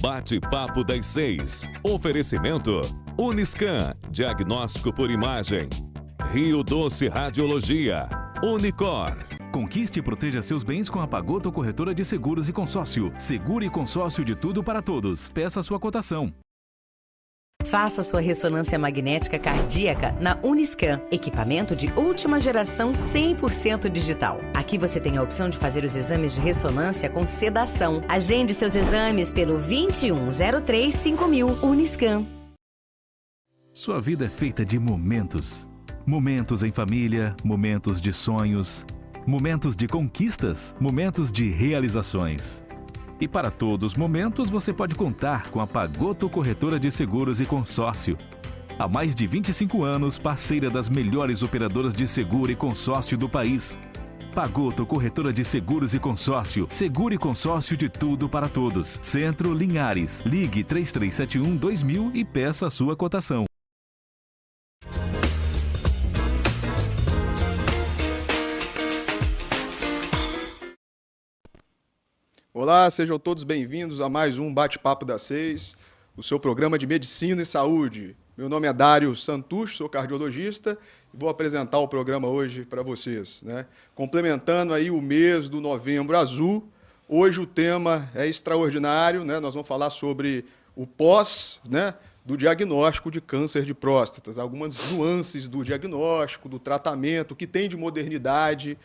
Bate-papo das 6. Oferecimento Uniscan, diagnóstico por imagem. Rio Doce Radiologia. Unicor. Conquiste e proteja seus bens com a Pagoto Corretora de Seguros e Consórcio. Seguro e consórcio de tudo para todos. Peça sua cotação. Faça sua ressonância magnética cardíaca na Uniscan, equipamento de última geração 100% digital. Aqui você tem a opção de fazer os exames de ressonância com sedação. Agende seus exames pelo 2103-5000 Uniscan. Sua vida é feita de momentos. Momentos em família, momentos de sonhos, momentos de conquistas, momentos de realizações. E para todos os momentos você pode contar com a Pagoto Corretora de Seguros e Consórcio. Há mais de 25 anos, parceira das melhores operadoras de seguro e consórcio do país. Pagoto Corretora de Seguros e Consórcio. Seguro e consórcio de tudo para todos. Centro Linhares. Ligue 3371-2000 e peça a sua cotação. Olá, sejam todos bem-vindos a mais um Bate-Papo das 6, o seu programa de Medicina e Saúde. Meu nome é Dário Santucho, sou cardiologista e vou apresentar o programa hoje para vocês, né? Complementando aí o mês do Novembro Azul, hoje o tema é extraordinário, né? Nós vamos falar sobre o pós, né, do diagnóstico de câncer de próstata, algumas nuances do diagnóstico, do tratamento, o que tem de modernidade,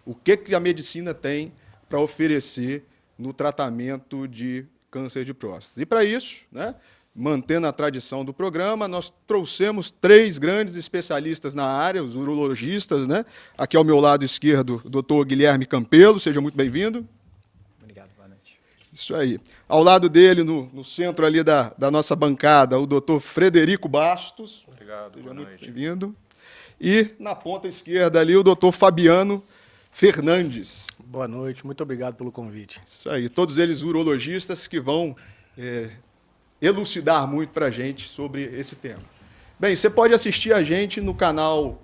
o que a medicina tem para oferecer no tratamento de câncer de próstata. E para isso, né, mantendo a tradição do programa, nós trouxemos 3 grandes especialistas na área, os urologistas, né? Aqui ao meu lado esquerdo, o doutor Guilherme Campelo, seja muito bem-vindo. Obrigado, boa noite. Isso aí. Ao lado dele, no centro ali da nossa bancada, o doutor Frederico Bastos. Obrigado, seja boa muito noite. bem-vindo. E na ponta esquerda ali, o doutor Fabiano Fernandes. Boa noite, muito obrigado pelo convite. Isso aí, todos eles urologistas que vão elucidar muito para a gente sobre esse tema. Bem, você pode assistir a gente no canal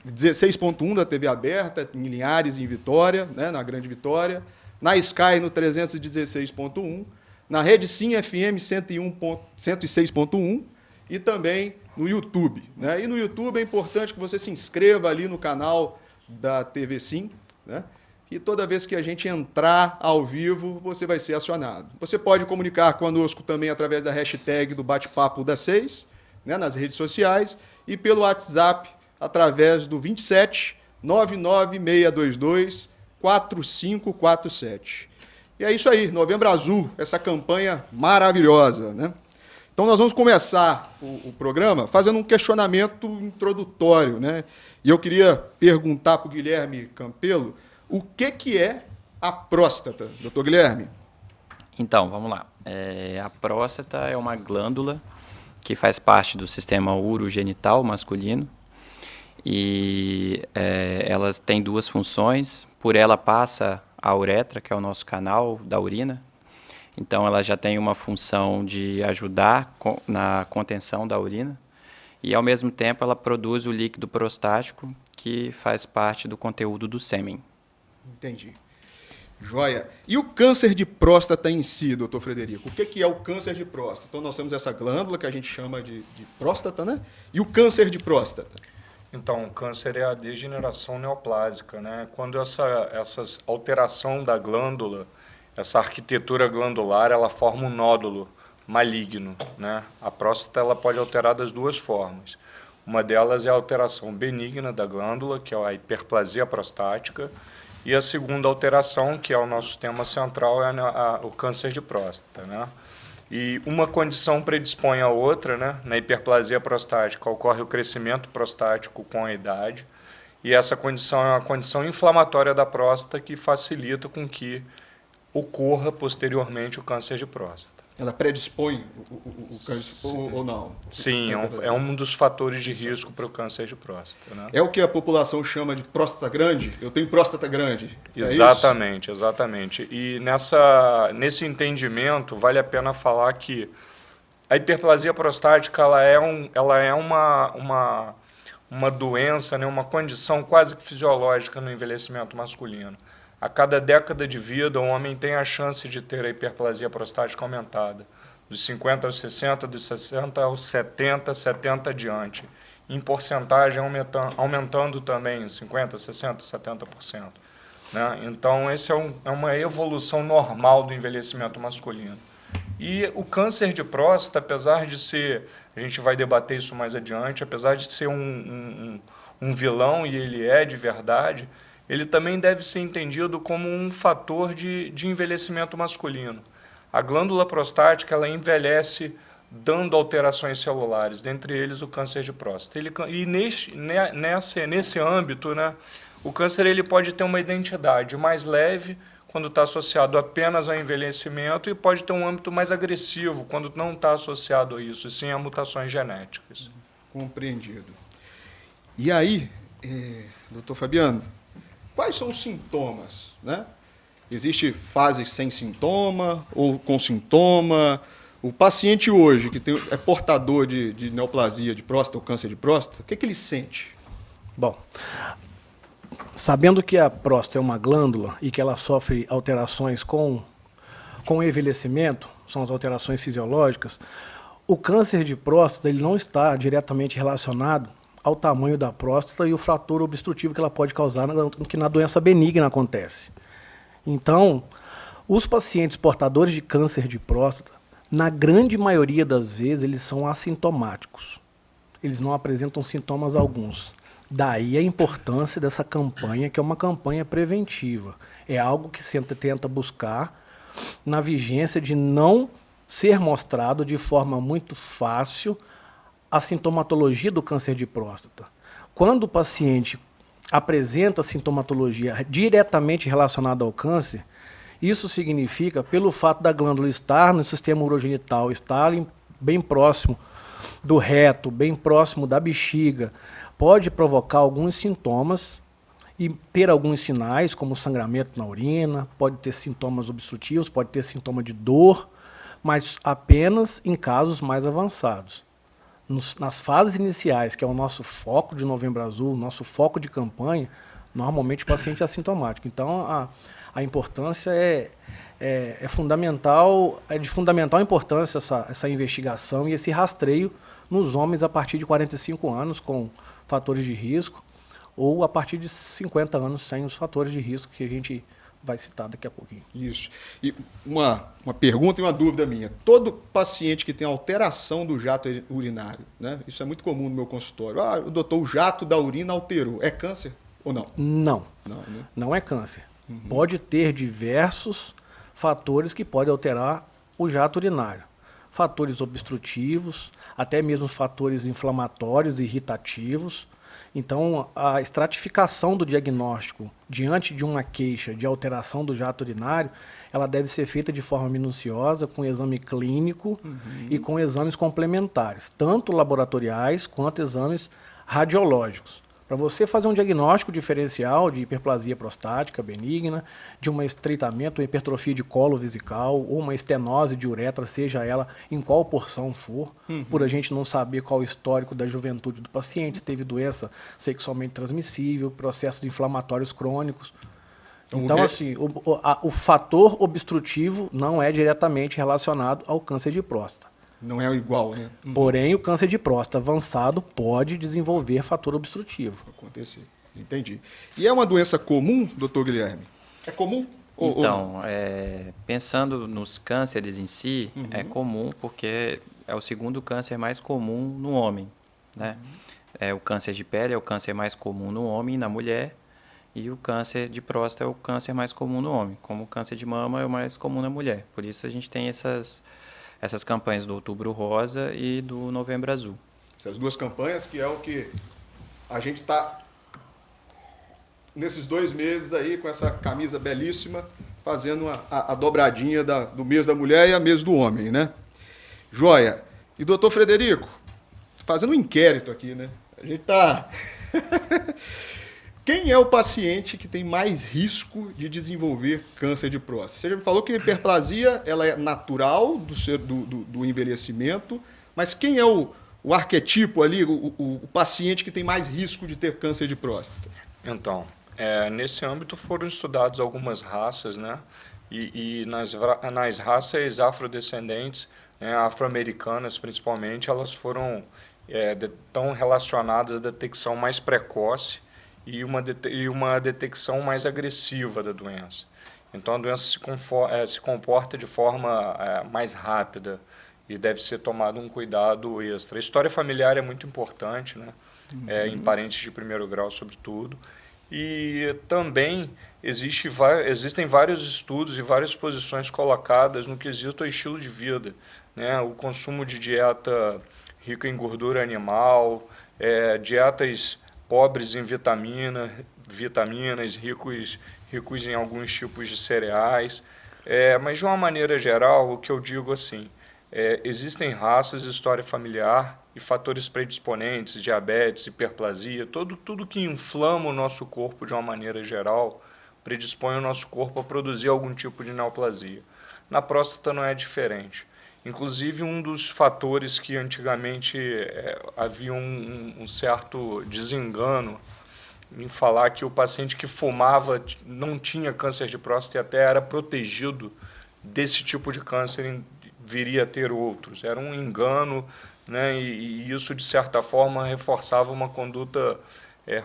16.1 da TV aberta, em Linhares e em Vitória, né, na Grande Vitória, na Sky no 316.1, na Rede Sim FM 106.1 e também no YouTube, né? E no YouTube é importante que você se inscreva ali no canal da TV Sim, né? E toda vez que a gente entrar ao vivo, você vai ser acionado. Você pode comunicar conosco também através da hashtag do Bate-Papo das 6, né, nas redes sociais, e pelo WhatsApp através do 27 99622 4547. E é isso aí, Novembro Azul, essa campanha maravilhosa, né? Então nós vamos começar o programa fazendo um questionamento introdutório, né? E eu queria perguntar para o Guilherme Campelo o que é a próstata, doutor Guilherme? Então, vamos lá. A próstata é uma glândula que faz parte do sistema urogenital masculino e ela tem 2 funções. Por ela passa a uretra, que é o nosso canal da urina. Então, ela já tem uma função de ajudar na contenção da urina e, ao mesmo tempo, ela produz o líquido prostático, que faz parte do conteúdo do sêmen. Entendi. Joia. E o câncer de próstata em si, doutor Frederico? O que é o câncer de próstata? Então, nós temos essa glândula que a gente chama de próstata, né? E o câncer de próstata? Então, o câncer é a degeneração neoplásica, né? Quando essa alteração da glândula, essa arquitetura glandular, ela forma um nódulo maligno, né? A próstata ela pode alterar das 2 formas. Uma delas é a alteração benigna da glândula, que é a hiperplasia prostática, e a segunda alteração, que é o nosso tema central, é o câncer de próstata, né? E uma condição predispõe a outra, né? Na hiperplasia prostática ocorre o crescimento prostático com a idade, e essa condição é uma condição inflamatória da próstata que facilita com que ocorra posteriormente o câncer de próstata. Ela predispõe o câncer ou não? Sim, é um dos fatores de risco para o câncer de próstata, né? É o que a população chama de próstata grande? Eu tenho próstata grande. Exatamente, exatamente. E nesse entendimento, vale a pena falar que a hiperplasia prostática ela é uma doença, né, uma condição quase que fisiológica no envelhecimento masculino. A cada década de vida, o homem tem a chance de ter a hiperplasia prostática aumentada. dos 50 aos 60, dos 60 aos 70, 70 adiante. Em porcentagem aumentando também 50%, 60%, 70%. Né? Então, essa é uma evolução normal do envelhecimento masculino. E o câncer de próstata, apesar de ser, a gente vai debater isso mais adiante, apesar de ser um vilão, e ele é de verdade, ele também deve ser entendido como um fator de envelhecimento masculino. A glândula prostática, ela envelhece dando alterações celulares, dentre eles o câncer de próstata. Nesse âmbito, né, o câncer ele pode ter uma identidade mais leve, quando está associado apenas ao envelhecimento, e pode ter um âmbito mais agressivo, quando não está associado a isso, e sim a mutações genéticas. Compreendido. E aí, doutor Fabiano, quais são os sintomas, né? Existe fase sem sintoma ou com sintoma? O paciente hoje que é portador de neoplasia de próstata ou câncer de próstata, o que ele sente? Bom, sabendo que a próstata é uma glândula e que ela sofre alterações com o envelhecimento, são as alterações fisiológicas, o câncer de próstata ele não está diretamente relacionado ao tamanho da próstata e o fator obstrutivo que ela pode causar, que na doença benigna acontece. Então, os pacientes portadores de câncer de próstata, na grande maioria das vezes, eles são assintomáticos. Eles não apresentam sintomas alguns. Daí a importância dessa campanha, que é uma campanha preventiva. É algo que se tenta buscar na vigência de não ser mostrado de forma muito fácil a sintomatologia do câncer de próstata. Quando o paciente apresenta sintomatologia diretamente relacionada ao câncer, isso significa, pelo fato da glândula estar no sistema urogenital, estar bem próximo do reto, bem próximo da bexiga, pode provocar alguns sintomas e ter alguns sinais, como sangramento na urina, pode ter sintomas obstrutivos, pode ter sintoma de dor, mas apenas em casos mais avançados. Nas fases iniciais, que é o nosso foco de Novembro Azul, nosso foco de campanha, normalmente o paciente é assintomático. Então, a importância é fundamental, é de fundamental importância essa investigação e esse rastreio nos homens a partir de 45 anos com fatores de risco ou a partir de 50 anos sem os fatores de risco que a gente vai citar daqui a pouquinho. Isso. E uma pergunta e uma dúvida minha. Todo paciente que tem alteração do jato urinário, né? Isso é muito comum no meu consultório. Doutor, o jato da urina alterou. É câncer ou não? Não. Não, né? Não é câncer. Uhum. Pode ter diversos fatores que podem alterar o jato urinário. Fatores obstrutivos, até mesmo fatores inflamatórios e irritativos. Então, a estratificação do diagnóstico diante de uma queixa de alteração do jato urinário, ela deve ser feita de forma minuciosa, com exame clínico e com exames complementares, tanto laboratoriais quanto exames radiológicos. Para você fazer um diagnóstico diferencial de hiperplasia prostática benigna, de um estreitamento ou hipertrofia de colo vesical, ou uma estenose de uretra, seja ela em qual porção for, por a gente não saber qual o histórico da juventude do paciente, se teve doença sexualmente transmissível, processos inflamatórios crônicos. Então, assim, o fator obstrutivo não é diretamente relacionado ao câncer de próstata. Não é igual, né? Porém, o câncer de próstata avançado pode desenvolver fator obstrutivo. Acontecer. Entendi. E é uma doença comum, doutor Guilherme? É comum? Então, pensando nos cânceres em si, é comum porque é o segundo câncer mais comum no homem, né? O câncer de pele é o câncer mais comum no homem e na mulher, e o câncer de próstata é o câncer mais comum no homem, como o câncer de mama é o mais comum na mulher. Por isso a gente tem essas campanhas do Outubro Rosa e do Novembro Azul. Essas duas campanhas que é o que a gente está, nesses 2 meses aí, com essa camisa belíssima, fazendo a dobradinha do mês da mulher e a mês do homem, né? Joia. E doutor Frederico, fazendo um inquérito aqui, né? A gente está... Quem é o paciente que tem mais risco de desenvolver câncer de próstata? Você já me falou que a hiperplasia ela é natural do envelhecimento, mas quem é o arquetipo ali, o paciente que tem mais risco de ter câncer de próstata? Então, nesse âmbito foram estudadas algumas raças, né? E nas raças afrodescendentes, né, afro-americanas principalmente, elas foram tão relacionadas à detecção mais precoce e uma detecção mais agressiva da doença. Então a doença se comporta de forma mais rápida e deve ser tomado um cuidado extra. A história familiar é muito importante, né? Em parentes de primeiro grau, sobretudo. E também existem vários estudos e várias posições colocadas no quesito ao estilo de vida, né? O consumo de dieta rica em gordura animal, dietas pobres em vitaminas, ricos em alguns tipos de cereais. Mas, de uma maneira geral, o que eu digo assim, existem raças, história familiar e fatores predisponentes, diabetes, hiperplasia, tudo que inflama o nosso corpo de uma maneira geral predispõe o nosso corpo a produzir algum tipo de neoplasia. Na próstata não é diferente. Inclusive, um dos fatores que antigamente havia um certo desengano em falar que o paciente que fumava não tinha câncer de próstata e até era protegido desse tipo de câncer, viria a ter outros. Era um engano, né? E isso, de certa forma, reforçava uma conduta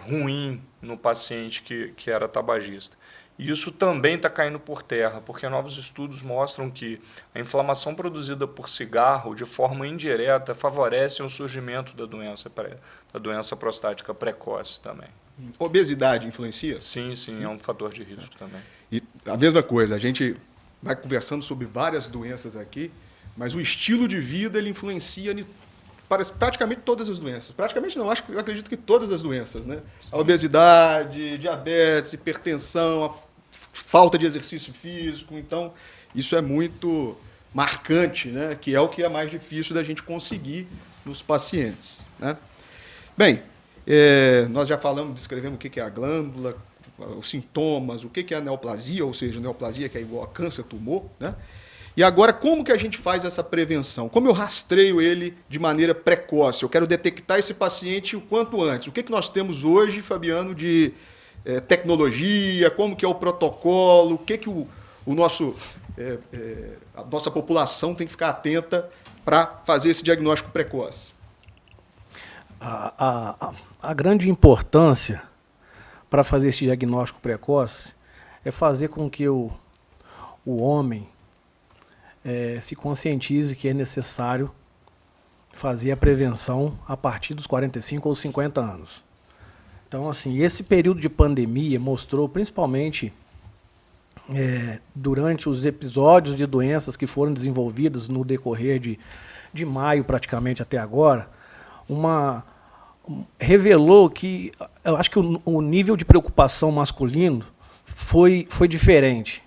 ruim no paciente que era tabagista. E isso também está caindo por terra, porque novos estudos mostram que a inflamação produzida por cigarro, de forma indireta, favorece o surgimento da doença prostática precoce também. Obesidade influencia? Sim, é um fator de risco também. E a mesma coisa, a gente vai conversando sobre várias doenças aqui, mas o estilo de vida ele influencia praticamente todas as doenças. Praticamente não, eu acredito que todas as doenças, né? Sim. A obesidade, diabetes, hipertensão, a falta de exercício físico. Então, isso é muito marcante, né? Que é o que é mais difícil da gente conseguir nos pacientes, né? Bem, nós já descrevemos o que é a glândula, os sintomas, o que é a neoplasia, ou seja, a neoplasia que é igual a câncer, tumor, né? E agora, como que a gente faz essa prevenção? Como eu rastreio ele de maneira precoce? Eu quero detectar esse paciente o quanto antes. O que nós temos hoje, Fabiano, de tecnologia? Como que é o protocolo? O que a nossa população tem que ficar atenta para fazer esse diagnóstico precoce? A grande importância para fazer esse diagnóstico precoce é fazer com que o homem se conscientize que é necessário fazer a prevenção a partir dos 45 ou 50 anos. Então, assim, esse período de pandemia mostrou, principalmente durante os episódios de doenças que foram desenvolvidas no decorrer de maio praticamente até agora, revelou que, eu acho que o nível de preocupação masculino foi diferente.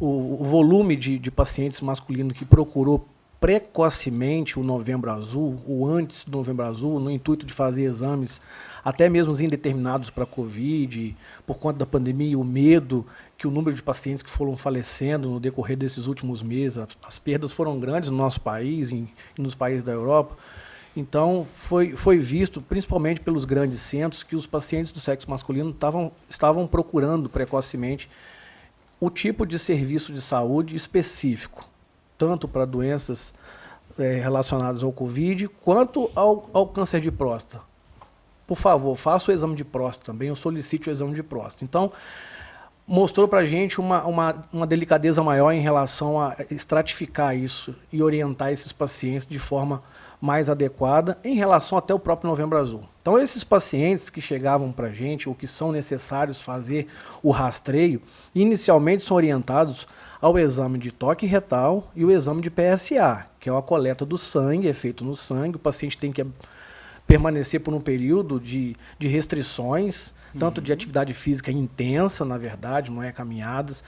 O volume de pacientes masculinos que procurou precocemente o Novembro Azul, ou antes do Novembro Azul, no intuito de fazer exames, até mesmo indeterminados para a Covid, por conta da pandemia, o medo que o número de pacientes que foram falecendo no decorrer desses últimos meses, as perdas foram grandes no nosso país e nos países da Europa. Então, foi visto, principalmente pelos grandes centros, que os pacientes do sexo masculino estavam procurando precocemente o tipo de serviço de saúde específico, tanto para doenças relacionadas ao Covid, quanto ao câncer de próstata. Por favor, faça o exame de próstata também, eu solicite o exame de próstata. Então, mostrou para a gente uma delicadeza maior em relação a estratificar isso e orientar esses pacientes de forma mais adequada em relação até o próprio Novembro Azul. Então, esses pacientes que chegavam para a gente, ou que são necessários fazer o rastreio, inicialmente são orientados ao exame de toque retal e o exame de PSA, que é a coleta do sangue, é feito no sangue, o paciente tem que permanecer por um período de restrições, tanto de atividade física intensa, na verdade, não é caminhadas.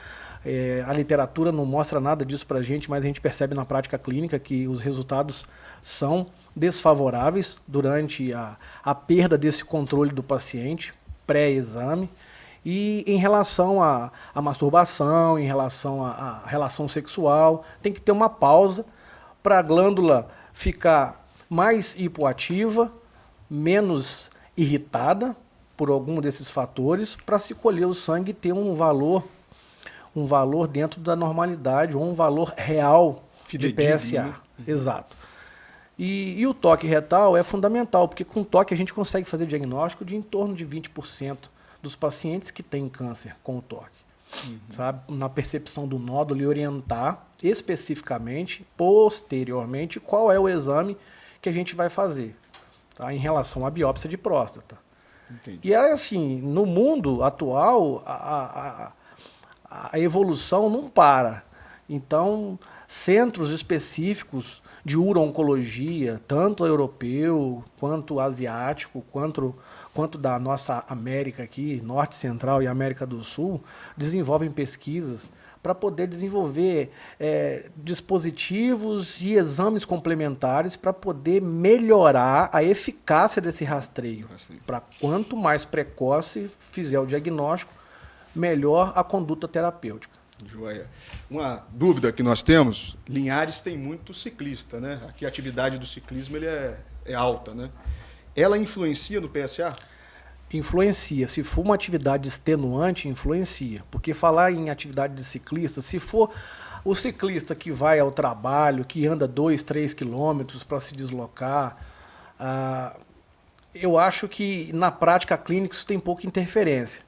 A literatura não mostra nada disso para a gente, mas a gente percebe na prática clínica que os resultados são desfavoráveis durante a perda desse controle do paciente, pré-exame, e em relação à masturbação, em relação à relação sexual, tem que ter uma pausa para a glândula ficar mais hipoativa, menos irritada por algum desses fatores, para se colher o sangue e ter um valor dentro da normalidade, ou um valor real de PSA. Exato. E o toque retal é fundamental, porque com toque a gente consegue fazer diagnóstico de em torno de 20% dos pacientes que têm câncer com o toque. Sabe? Na percepção do nódulo e orientar especificamente, posteriormente, qual é o exame que a gente vai fazer, tá? Em relação à biópsia de próstata. Entendi. E é assim, no mundo atual, a evolução não para. Então, centros específicos de uro-oncologia, tanto europeu, quanto asiático, quanto da nossa América aqui, Norte Central e América do Sul, desenvolvem pesquisas para poder desenvolver dispositivos e exames complementares para poder melhorar a eficácia desse rastreio. Para quanto mais precoce fizer o diagnóstico, melhor a conduta terapêutica. Joia. Uma dúvida que nós temos, Linhares tem muito ciclista, né? Aqui a atividade do ciclismo ele é alta, né? Ela influencia no PSA? Influencia. Se for uma atividade extenuante, influencia. Porque falar em atividade de ciclista, se for o ciclista que vai ao trabalho, que anda 2, 3 quilômetros para se deslocar, eu acho que na prática clínica isso tem pouca interferência.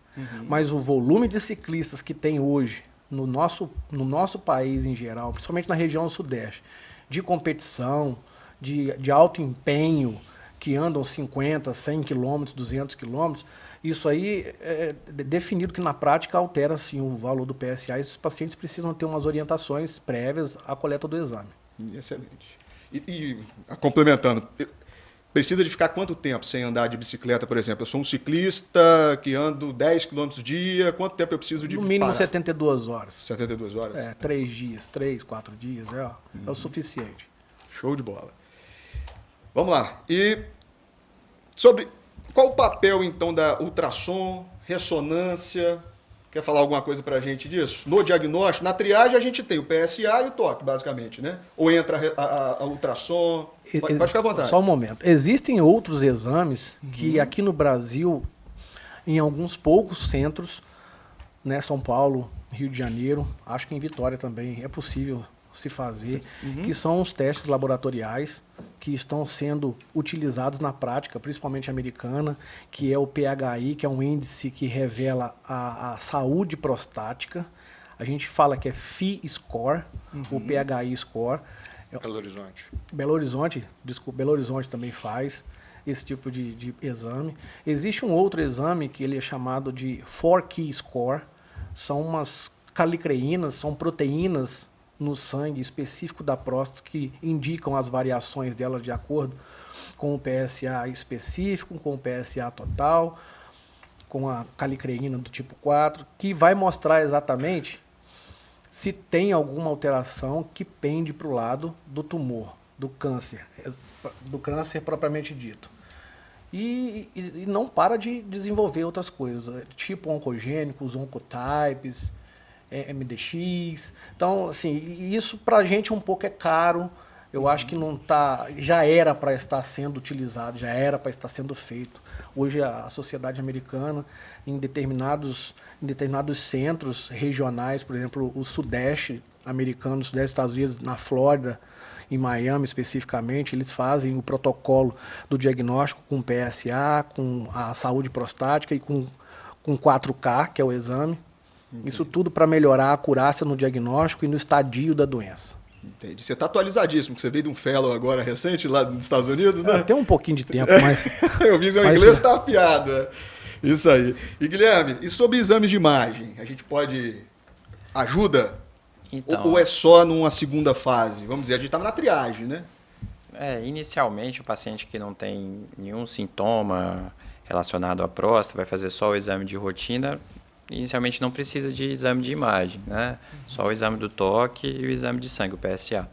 Mas o volume de ciclistas que tem hoje no nosso país em geral, principalmente na região sudeste, de competição, de alto empenho, que andam 50, 100 quilômetros, 200 quilômetros, isso aí é definido que na prática altera sim o valor do PSA e os pacientes precisam ter umas orientações prévias à coleta do exame. Excelente. E complementando, precisa de ficar quanto tempo sem andar de bicicleta, por exemplo? Eu sou um ciclista que ando 10 km por dia, quanto tempo eu preciso de No mínimo parar? 72 horas. 72 horas? 3 dias, 3, 4 dias, é o suficiente. Show de bola. Vamos lá. E sobre qual o papel, então, da ultrassom, ressonância? Quer falar alguma coisa para a gente disso? No diagnóstico, na triagem a gente tem o PSA e o toque, basicamente, né? Ou entra a ultrassom? Pode ficar à vontade. Só um momento. Existem outros exames que aqui no Brasil, em alguns poucos centros, né, São Paulo, Rio de Janeiro, acho que em Vitória também é possível se fazer, que são os testes laboratoriais que estão sendo utilizados na prática, principalmente americana, que é o PHI, que é um índice que revela a saúde prostática. A gente fala que é Phi Score, o PHI Score. Belo Horizonte. Belo Horizonte também faz esse tipo de exame. Existe um outro exame que ele é chamado de 4-Key Score. São umas calicreínas, são proteínas no sangue específico da próstata que indicam as variações dela de acordo com o PSA específico, com o PSA total, com a calicreína do tipo 4, que vai mostrar exatamente se tem alguma alteração que pende para o lado do tumor, do câncer propriamente dito. E não para de desenvolver outras coisas, tipo oncogênicos, oncotypes, MDX. Então, assim, isso para a gente um pouco é caro. Eu acho que não tá, já era para estar sendo utilizado, já era para estar sendo feito. Hoje a sociedade americana, em determinados centros regionais, por exemplo, o sudeste americano, o sudeste dos Estados Unidos, na Flórida, em Miami especificamente, eles fazem o protocolo do diagnóstico com PSA, com a saúde prostática e com 4K, que é o exame. Entendi. Isso tudo para melhorar a acurácia no diagnóstico e no estadio da doença. Entendi. Você está atualizadíssimo, porque você veio de um fellow agora recente lá nos Estados Unidos, né? Tem um pouquinho de tempo, mas... Eu vi que o inglês está afiado. Né? Isso aí. E Guilherme, e sobre exames de imagem? A gente pode... Ajuda? Então, ou é só numa segunda fase? Vamos dizer, a gente estava na triagem, né? Inicialmente, o paciente que não tem nenhum sintoma relacionado à próstata vai fazer só o exame de rotina. Inicialmente não precisa de exame de imagem, né? Só o exame do toque e o exame de sangue, o PSA.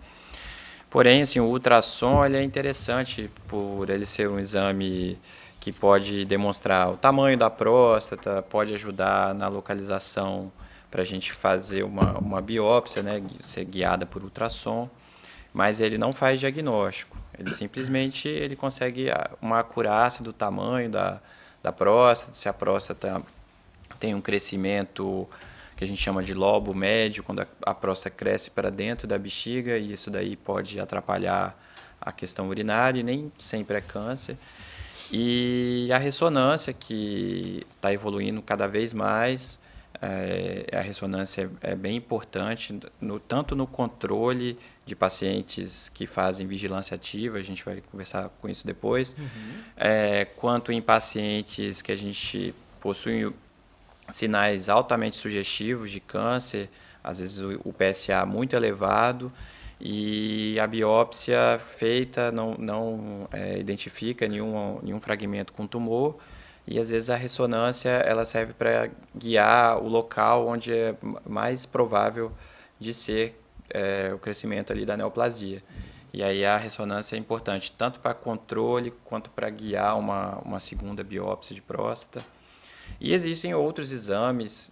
Porém, assim, o ultrassom ele é interessante por ele ser um exame que pode demonstrar o tamanho da próstata, pode ajudar na localização para a gente fazer uma biópsia, né? Ser guiada por ultrassom, mas ele não faz diagnóstico. Ele simplesmente consegue uma acurácia do tamanho da próstata, se a próstata tem um crescimento que que a gente chama de lobo médio, quando a próstata cresce para dentro da bexiga, e isso daí pode atrapalhar a questão urinária, e nem sempre é câncer. E a ressonância, que está evoluindo cada vez mais, a ressonância é bem importante, tanto no controle de pacientes que fazem vigilância ativa, a gente vai conversar com isso depois, quanto em pacientes que a gente possui sinais altamente sugestivos de câncer, às vezes o PSA muito elevado, e a biópsia feita não identifica nenhum fragmento com tumor, e às vezes a ressonância ela serve para guiar o local onde é mais provável de ser o crescimento ali da neoplasia. E aí a ressonância é importante tanto para controle quanto para guiar uma segunda biópsia de próstata. E existem outros exames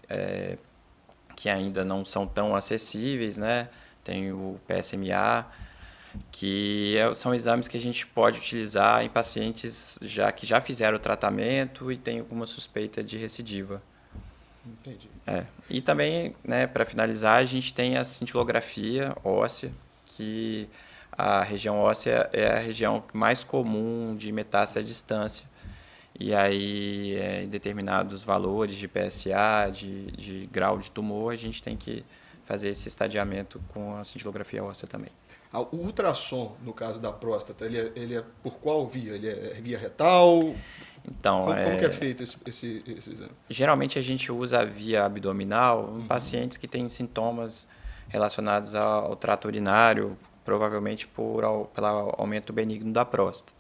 que ainda não são tão acessíveis, né? Tem o PSMA, que são exames que a gente pode utilizar em pacientes que já fizeram o tratamento e tem alguma suspeita de recidiva. Entendi. E também, né, para finalizar, a gente tem a cintilografia óssea, que a região óssea é a região mais comum de metástase à distância. E aí, em determinados valores de PSA, de grau de tumor, a gente tem que fazer esse estadiamento com a cintilografia óssea também. O ultrassom, no caso da próstata, ele é por qual via? Ele é via retal? Então, como que é feito esse exame? Geralmente a gente usa a via abdominal em pacientes que têm sintomas relacionados ao trato urinário, provavelmente pelo aumento benigno da próstata.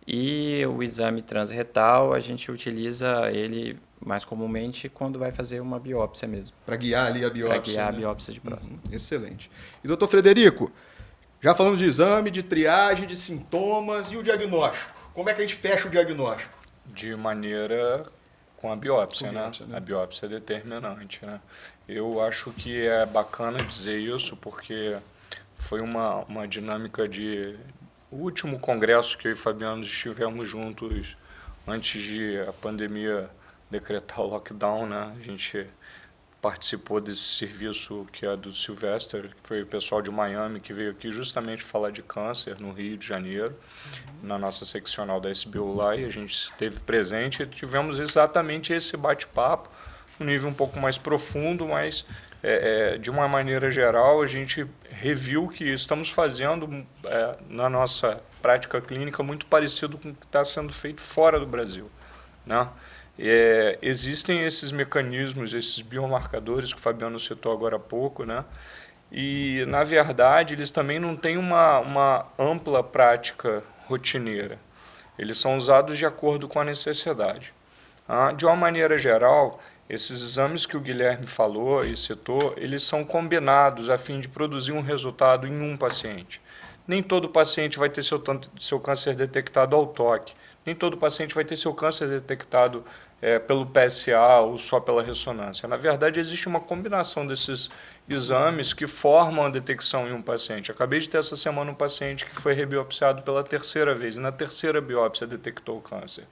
E o exame transretal, a gente utiliza ele mais comumente quando vai fazer uma biópsia mesmo. Para guiar ali a biópsia. Para guiar a biópsia de próstata. Excelente. E doutor Frederico, já falamos de exame, de triagem, de sintomas e o diagnóstico. Como é que a gente fecha o diagnóstico? De maneira com a biópsia, né? A biópsia é determinante, né? Eu acho que é bacana dizer isso porque foi uma dinâmica o último congresso que eu e Fabiano estivemos juntos antes de a pandemia decretar o lockdown, né? A gente participou desse serviço que é do Sylvester, que foi o pessoal de Miami que veio aqui justamente falar de câncer no Rio de Janeiro, na nossa seccional da SBU lá, e a gente esteve presente e tivemos exatamente esse bate-papo, um nível um pouco mais profundo, mas de uma maneira geral a gente reviu que estamos fazendo na nossa prática clínica muito parecido com o que está sendo feito fora do Brasil, né? Existem esses mecanismos, esses biomarcadores que o Fabiano citou agora há pouco, né? E, na verdade, eles também não têm uma ampla prática rotineira. Eles são usados de acordo com a necessidade. De uma maneira geral, esses exames que o Guilherme falou e citou, eles são combinados a fim de produzir um resultado em um paciente. Nem todo paciente vai ter seu câncer detectado ao toque. Nem todo paciente vai ter seu câncer detectado pelo PSA ou só pela ressonância. Na verdade, existe uma combinação desses exames que formam a detecção em um paciente. Acabei de ter essa semana um paciente que foi rebiopsiado pela terceira vez, e na terceira biópsia detectou o câncer.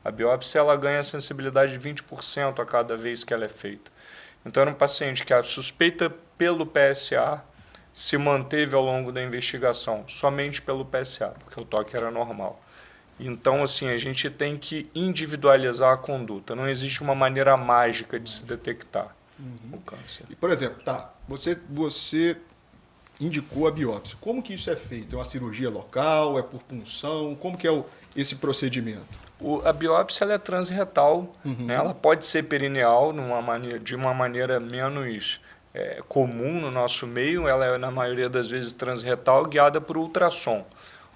A biópsia ela ganha sensibilidade de 20% a cada vez que ela é feita. Então, era um paciente que a suspeita pelo PSA se manteve ao longo da investigação, somente pelo PSA, porque o toque era normal. Então, assim, a gente tem que individualizar a conduta. Não existe uma maneira mágica de se detectar o câncer. E, por exemplo, você indicou a biópsia. Como que isso é feito? É uma cirurgia local? É por punção? Como que é esse procedimento? A biópsia ela é transretal, né? Ela pode ser perineal de uma maneira menos comum no nosso meio. Ela é, na maioria das vezes, transretal, guiada por ultrassom.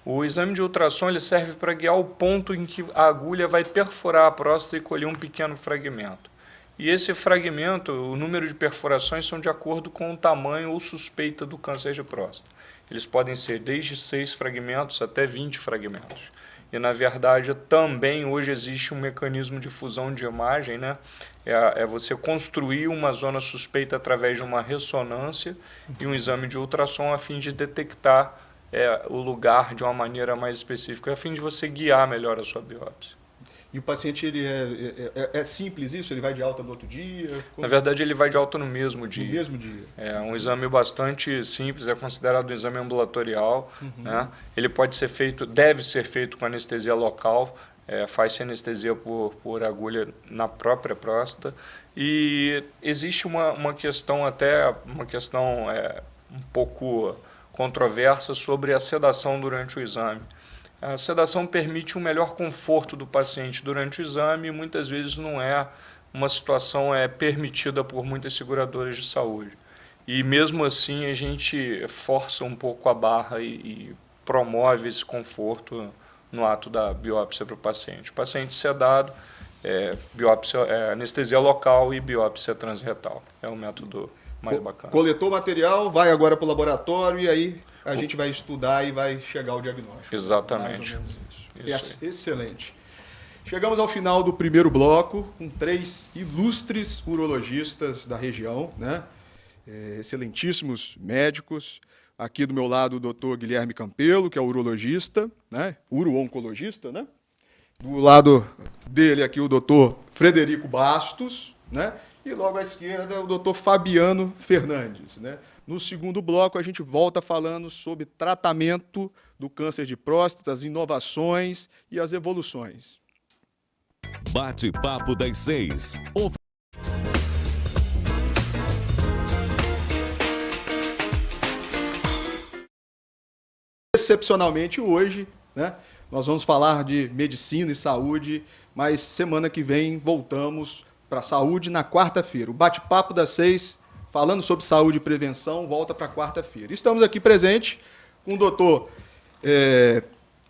O exame de ultrassom ele serve para guiar o ponto em que a agulha vai perfurar a próstata e colher um pequeno fragmento. E esse fragmento, o número de perfurações são de acordo com o tamanho ou suspeita do câncer de próstata. Eles podem ser desde 6 fragmentos até 20 fragmentos. E, na verdade, também hoje existe um mecanismo de fusão de imagem, né? É você construir uma zona suspeita através de uma ressonância e um exame de ultrassom a fim de detectar o lugar de uma maneira mais específica, a fim de você guiar melhor a sua biópsia. E o paciente, ele é simples isso? Ele vai de alta no outro dia? Na verdade, ele vai de alta no mesmo dia. No mesmo dia? É um exame bastante simples, é considerado um exame ambulatorial. Né? Ele pode ser feito, deve ser feito com anestesia local, faz-se anestesia por agulha na própria próstata. E existe uma questão um pouco controversa sobre a sedação durante o exame. A sedação permite um melhor conforto do paciente durante o exame e muitas vezes não é uma situação permitida por muitas seguradoras de saúde. E mesmo assim a gente força um pouco a barra e promove esse conforto no ato da biópsia para o paciente. O paciente sedado, anestesia local e biópsia transretal. É o método mais bacana. Coletou o material, vai agora para o laboratório e aí a gente vai estudar e vai chegar ao diagnóstico. Exatamente. Isso. Excelente. Chegamos ao final do primeiro bloco com 3 ilustres urologistas da região, né? Excelentíssimos médicos. Aqui do meu lado o doutor Guilherme Campelo, que é urologista, né? Uro-oncologista, né? Do lado dele aqui o doutor Frederico Bastos, né? E logo à esquerda o doutor Fabiano Fernandes, né? No segundo bloco, a gente volta falando sobre tratamento do câncer de próstata, as inovações e as evoluções. Bate-papo das 6. Excepcionalmente hoje, né, nós vamos falar de medicina e saúde, mas semana que vem voltamos para a saúde na quarta-feira. O Bate-papo das 6, falando sobre saúde e prevenção, volta para quarta-feira. Estamos aqui presentes com o doutor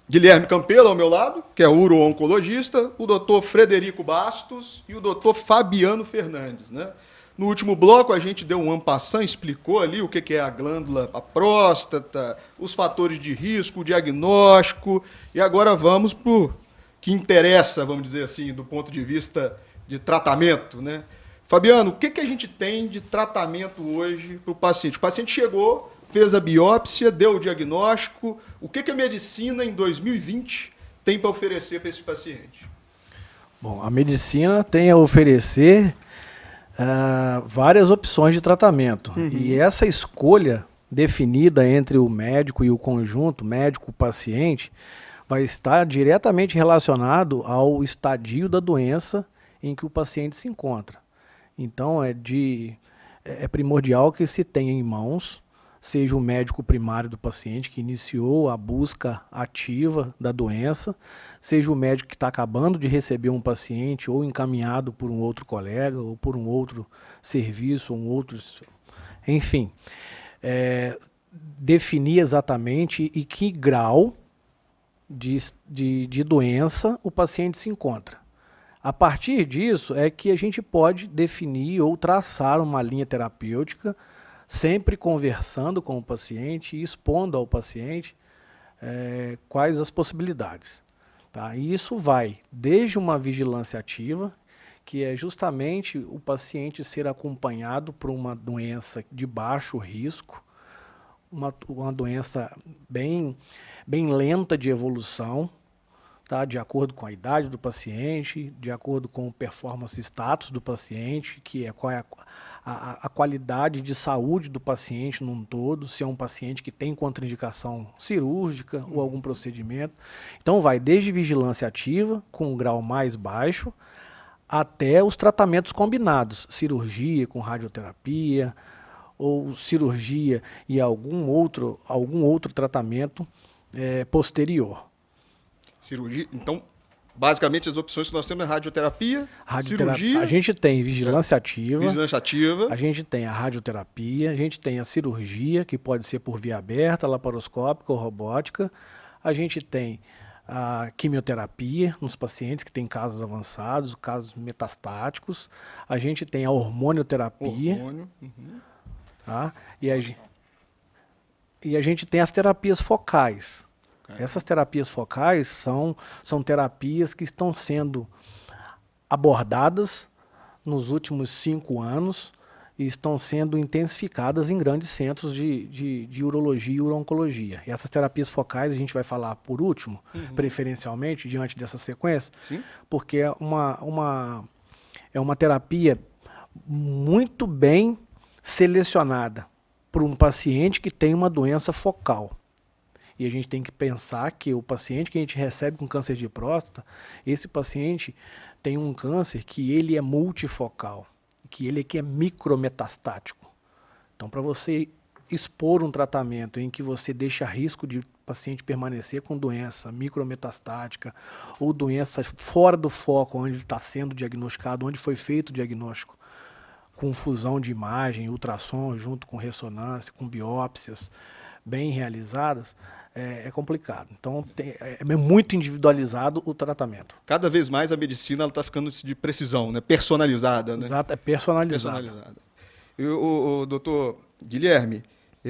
Guilherme Campelo ao meu lado, que é uro-oncologista, o doutor Frederico Bastos e o doutor Fabiano Fernandes, né? No último bloco, a gente deu um en passant, explicou ali o que é a glândula, a próstata, os fatores de risco, o diagnóstico, e agora vamos para o que interessa, vamos dizer assim, do ponto de vista de tratamento, né? Fabiano, o que a gente tem de tratamento hoje para o paciente? O paciente chegou, fez a biópsia, deu o diagnóstico. O que a medicina em 2020 tem para oferecer para esse paciente? Bom, a medicina tem a oferecer várias opções de tratamento. E essa escolha definida entre o médico e o conjunto médico-paciente vai estar diretamente relacionado ao estadio da doença em que o paciente se encontra. Então, é primordial que se tenha em mãos, seja o médico primário do paciente que iniciou a busca ativa da doença, seja o médico que está acabando de receber um paciente ou encaminhado por um outro colega ou por um outro serviço, enfim, definir exatamente em que grau de doença o paciente se encontra. A partir disso é que a gente pode definir ou traçar uma linha terapêutica, sempre conversando com o paciente e expondo ao paciente quais as possibilidades. Tá? E isso vai desde uma vigilância ativa, que é justamente o paciente ser acompanhado por uma doença de baixo risco, uma doença bem lenta de evolução, tá? De acordo com a idade do paciente, de acordo com o performance status do paciente, que é qual é a qualidade de saúde do paciente num todo, se é um paciente que tem contraindicação cirúrgica ou algum procedimento. Então vai desde vigilância ativa, com um grau mais baixo, até os tratamentos combinados, cirurgia com radioterapia, ou cirurgia e algum outro tratamento posterior. Cirurgia, então, basicamente as opções que nós temos é radioterapia, cirurgia... A gente tem vigilância ativa, a gente tem a radioterapia, a gente tem a cirurgia, que pode ser por via aberta, laparoscópica ou robótica, a gente tem a quimioterapia nos pacientes que têm casos avançados, casos metastáticos, a gente tem a hormonioterapia, tá? E a gente tem as terapias focais. Essas terapias focais são terapias que estão sendo abordadas nos últimos 5 anos estão sendo intensificadas em grandes centros de urologia e uro-oncologia. E essas terapias focais a gente vai falar por último, preferencialmente, diante dessa sequência, Sim. porque é uma terapia muito bem selecionada para um paciente que tem uma doença focal. E a gente tem que pensar que o paciente que a gente recebe com câncer de próstata, esse paciente tem um câncer que ele é multifocal, que ele é micrometastático. Então, para você expor um tratamento em que você deixa risco de o paciente permanecer com doença micrometastática ou doença fora do foco onde ele está sendo diagnosticado, onde foi feito o diagnóstico, com fusão de imagem, ultrassom junto com ressonância, com biópsias bem realizadas, é complicado. Então, é muito individualizado o tratamento. Cada vez mais a medicina está ficando de precisão, né? Personalizada. Né? Exato, é personalizada. E o doutor Guilherme,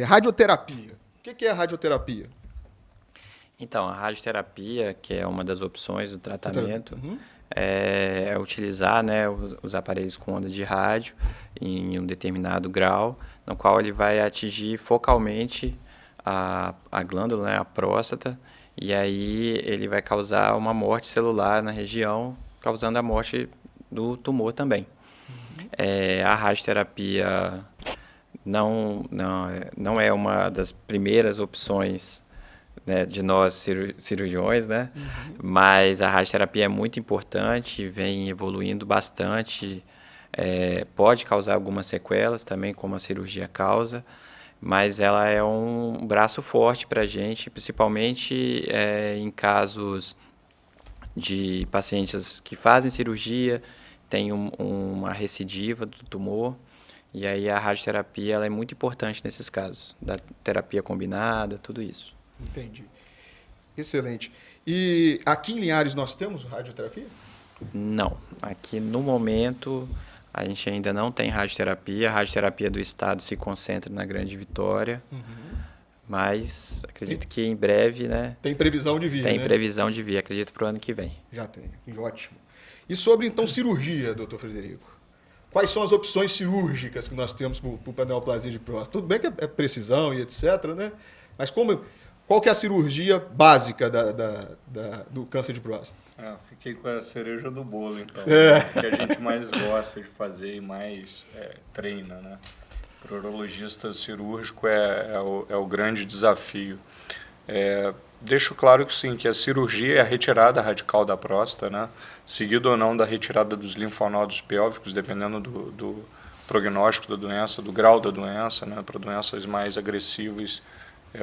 radioterapia. O que é a radioterapia? Então, a radioterapia, que é uma das opções do tratamento, é utilizar, né, os aparelhos com ondas de rádio em um determinado grau, no qual ele vai atingir focalmente a glândula, né, a próstata, e aí ele vai causar uma morte celular na região, causando a morte do tumor também. A radioterapia não é uma das primeiras opções, né, de nós cirurgiões, né? Mas a radioterapia é muito importante, vem evoluindo bastante, pode causar algumas sequelas também, como a cirurgia causa, mas ela é um braço forte para a gente, principalmente em casos de pacientes que fazem cirurgia, tem uma recidiva do tumor, e aí a radioterapia ela é muito importante nesses casos, da terapia combinada, tudo isso. Entendi. Excelente. E aqui em Linhares nós temos radioterapia? Não. Aqui no momento a gente ainda não tem radioterapia. A radioterapia do estado se concentra na Grande Vitória. Mas acredito que em breve, né? Tem previsão de vir, Tem né? previsão de vir, acredito, para o ano que vem. Já tem. Ótimo. E sobre, então, cirurgia, doutor Frederico? Quais são as opções cirúrgicas que nós temos para o paneoplasia de próstata? Tudo bem que é precisão e etc., né? Mas qual que é a cirurgia básica do câncer de próstata? Fiquei com a cereja do bolo, então. Que a gente mais gosta de fazer e mais treina, né? Para o urologista cirúrgico é o grande desafio. Deixo claro que sim, que a cirurgia é a retirada radical da próstata, né? Seguido ou não da retirada dos linfonodos pélvicos, dependendo do prognóstico da doença, do grau da doença, né? Para doenças mais agressivas,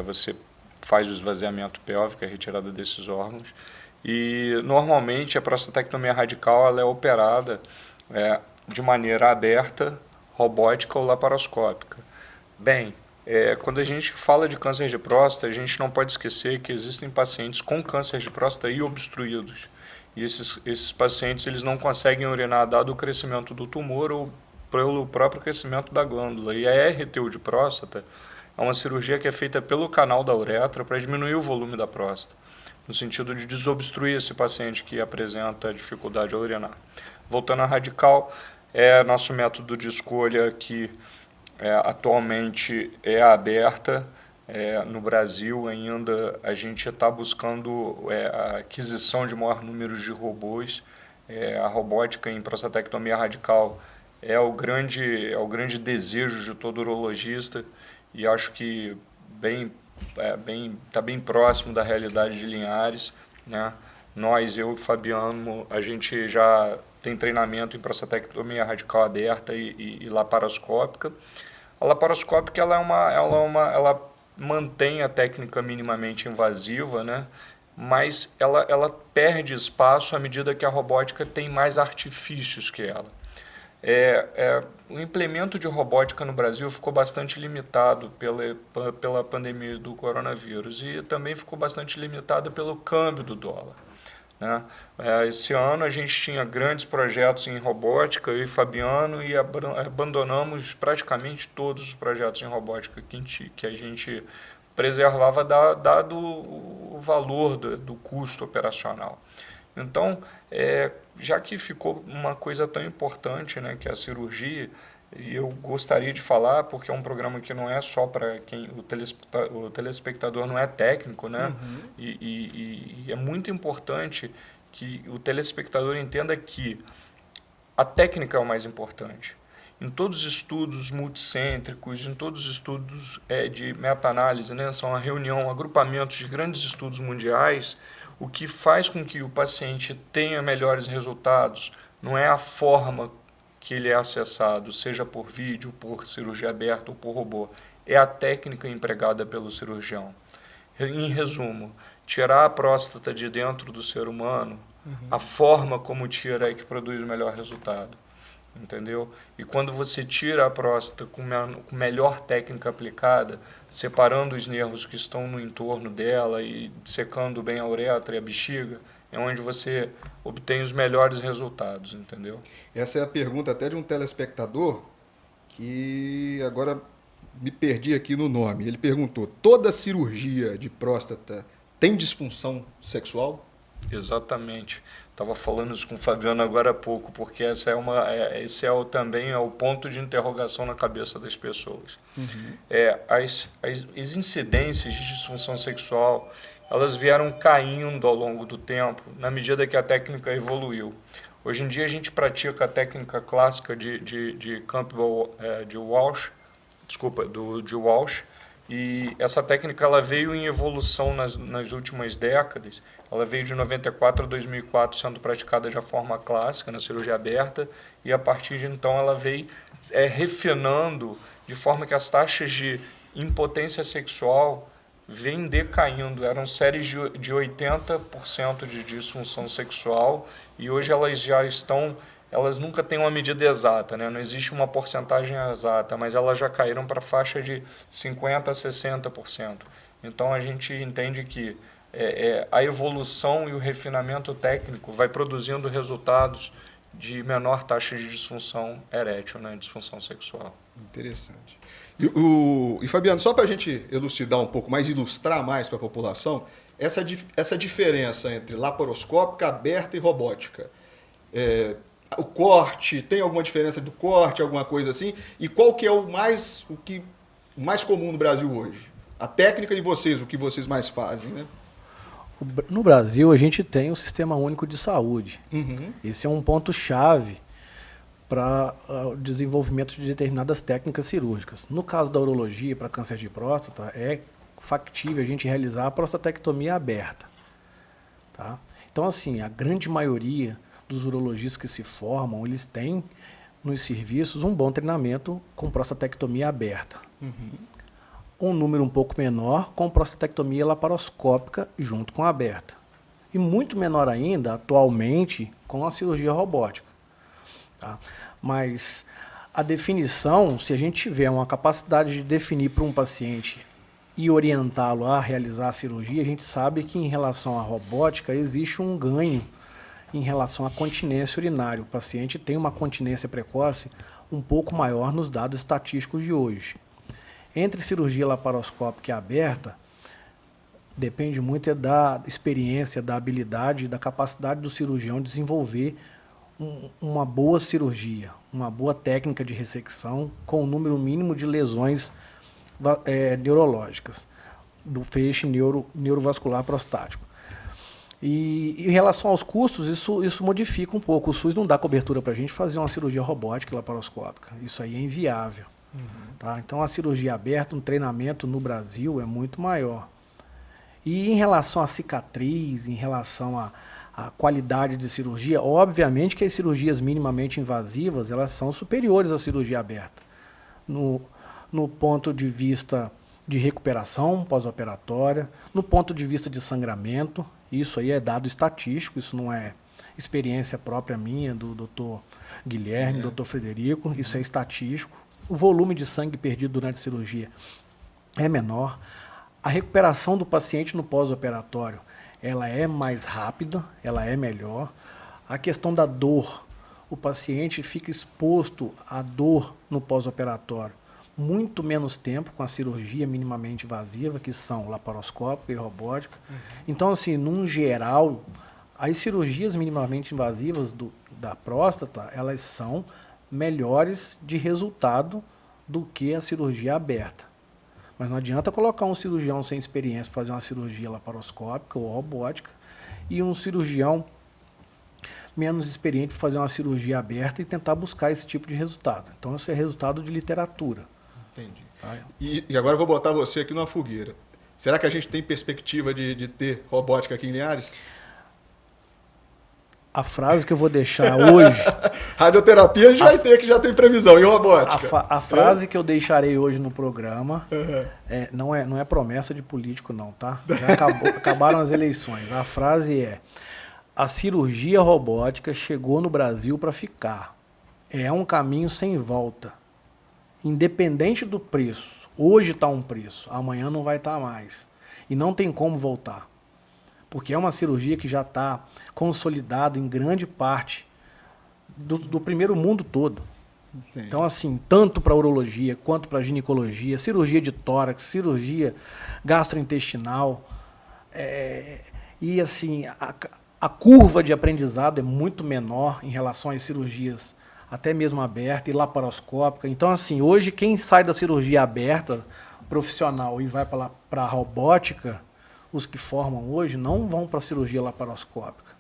você faz o esvaziamento pélvico, a retirada desses órgãos. E, normalmente, a prostatectomia radical ela é operada de maneira aberta, robótica ou laparoscópica. Bem, quando a gente fala de câncer de próstata, a gente não pode esquecer que existem pacientes com câncer de próstata e obstruídos. E esses pacientes eles não conseguem urinar dado o crescimento do tumor ou pelo próprio crescimento da glândula. E a RTU de próstata é uma cirurgia que é feita pelo canal da uretra para diminuir o volume da próstata, no sentido de desobstruir esse paciente que apresenta dificuldade a urinar. Voltando à radical, nosso método de escolha que atualmente é aberta. No Brasil ainda a gente está buscando a aquisição de maior número de robôs. A robótica em prostatectomia radical é o grande desejo de todo urologista e acho que está bem próximo da realidade de Linhares, né? Nós, eu e o Fabiano, a gente já tem treinamento em prostatectomia radical aberta e laparoscópica. A laparoscópica ela mantém a técnica minimamente invasiva, né? Mas ela perde espaço à medida que a robótica tem mais artifícios que ela. O implemento de robótica no Brasil ficou bastante limitado pela pandemia do coronavírus e também ficou bastante limitado pelo câmbio do dólar, né? Esse ano a gente tinha grandes projetos em robótica, eu e Fabiano, e abandonamos praticamente todos os projetos em robótica que a gente preservava dado o valor do custo operacional. Então, já que ficou uma coisa tão importante, né, que é a cirurgia, E eu gostaria de falar, porque é um programa que não é só para quem o telespectador não é técnico, né? E é muito importante que o telespectador entenda que a técnica é o mais importante. Em todos os estudos multicêntricos, em todos os estudos de meta-análise, né? São a reunião, agrupamentos de grandes estudos mundiais, o que faz com que o paciente tenha melhores resultados não é a forma que ele é acessado, seja por vídeo, por cirurgia aberta ou por robô, é a técnica empregada pelo cirurgião. Em resumo, tirar a próstata de dentro do ser humano, a forma como tira é que produz o melhor resultado, entendeu? E quando você tira a próstata com melhor técnica aplicada, separando os nervos que estão no entorno dela e dissecando bem a uretra e a bexiga, é onde você obtém os melhores resultados, entendeu? Essa é a pergunta até de um telespectador que agora me perdi aqui no nome. Ele perguntou: toda cirurgia de próstata tem disfunção sexual? Exatamente. Estava falando isso com o Fabiano agora há pouco, porque esse também é o ponto de interrogação na cabeça das pessoas. As incidências de disfunção sexual, elas vieram caindo ao longo do tempo, na medida que a técnica evoluiu. Hoje em dia a gente pratica a técnica clássica de Campbell, de Walsh, e essa técnica ela veio em evolução nas últimas décadas. Ela veio de 94 a 2004 sendo praticada de forma clássica na cirurgia aberta, e a partir de então ela veio refinando de forma que as taxas de impotência sexual vêm decaindo. Eram séries de 80% de disfunção sexual, e hoje elas nunca têm uma medida exata, né? Não existe uma porcentagem exata, mas elas já caíram para a faixa de 50% a 60%. Então a gente entende que a evolução e o refinamento técnico vai produzindo resultados de menor taxa de disfunção erétil, né? Disfunção sexual. Interessante. E Fabiano, só para a gente elucidar um pouco mais, ilustrar mais para a população, essa diferença entre laparoscópica, aberta e robótica. O corte, tem alguma diferença do corte, alguma coisa assim? E qual que é o mais comum no Brasil hoje? A técnica de vocês, o que vocês mais fazem, né? No Brasil, a gente tem o Sistema Único de Saúde. Esse é um ponto-chave para o desenvolvimento de determinadas técnicas cirúrgicas. No caso da urologia, para câncer de próstata, é factível a gente realizar a prostatectomia aberta. Tá? Então, assim, a grande maioria dos urologistas que se formam, eles têm nos serviços um bom treinamento com prostatectomia aberta. Um número um pouco menor com prostatectomia laparoscópica junto com a aberta. E muito menor ainda, atualmente, com a cirurgia robótica. Tá? Mas a definição, se a gente tiver uma capacidade de definir para um paciente e orientá-lo a realizar a cirurgia, a gente sabe que em relação à robótica existe um ganho em relação à continência urinária. O paciente tem uma continência precoce um pouco maior nos dados estatísticos de hoje. Entre cirurgia laparoscópica e aberta, depende muito da experiência, da habilidade, da capacidade do cirurgião desenvolver uma boa cirurgia, uma boa técnica de ressecção com um número mínimo de lesões neurológicas do feixe neurovascular prostático. E em relação aos custos, isso modifica um pouco. O SUS não dá cobertura para a gente fazer uma cirurgia robótica e laparoscópica. Isso aí é inviável. Tá? Então a cirurgia aberta, um treinamento no Brasil é muito maior. E em relação à cicatriz, em relação à qualidade de cirurgia, obviamente que as cirurgias minimamente invasivas elas são superiores à cirurgia aberta. No ponto de vista de recuperação pós-operatória, no ponto de vista de sangramento, isso aí é dado estatístico, isso não é experiência própria minha, do Dr. Guilherme, Dr. Frederico, isso é estatístico. O volume de sangue perdido durante a cirurgia é menor. A recuperação do paciente no pós-operatório, ela é mais rápida, ela é melhor. A questão da dor, o paciente fica exposto à dor no pós-operatório muito menos tempo com a cirurgia minimamente invasiva, que são laparoscópica e robótica. Então, assim, num geral, as cirurgias minimamente invasivas da próstata, elas são melhores de resultado do que a cirurgia aberta. Mas não adianta colocar um cirurgião sem experiência para fazer uma cirurgia laparoscópica ou robótica e um cirurgião menos experiente para fazer uma cirurgia aberta e tentar buscar esse tipo de resultado. Então, isso é resultado de literatura. Entendi. Tá? E agora eu vou botar você aqui numa fogueira. Será que a gente tem perspectiva de ter robótica aqui em Linhares? A frase que eu vou deixar hoje... Radioterapia a gente vai ter, que já tem previsão. E robótica? A frase que eu deixarei hoje no programa não é promessa de político, não, tá? Já acabaram as eleições. A frase é: a cirurgia robótica chegou no Brasil para ficar. É um caminho sem volta. Independente do preço. Hoje está um preço, amanhã não vai estar mais. E não tem como voltar. Porque é uma cirurgia que já está consolidada em grande parte do primeiro mundo todo. Entendi. Então, assim, tanto para urologia quanto para ginecologia, cirurgia de tórax, cirurgia gastrointestinal. E, assim, a curva de aprendizado é muito menor em relação às cirurgias até mesmo aberta e laparoscópica. Então, assim, hoje quem sai da cirurgia aberta profissional e vai para a robótica, os que formam hoje não vão para a cirurgia laparoscópica.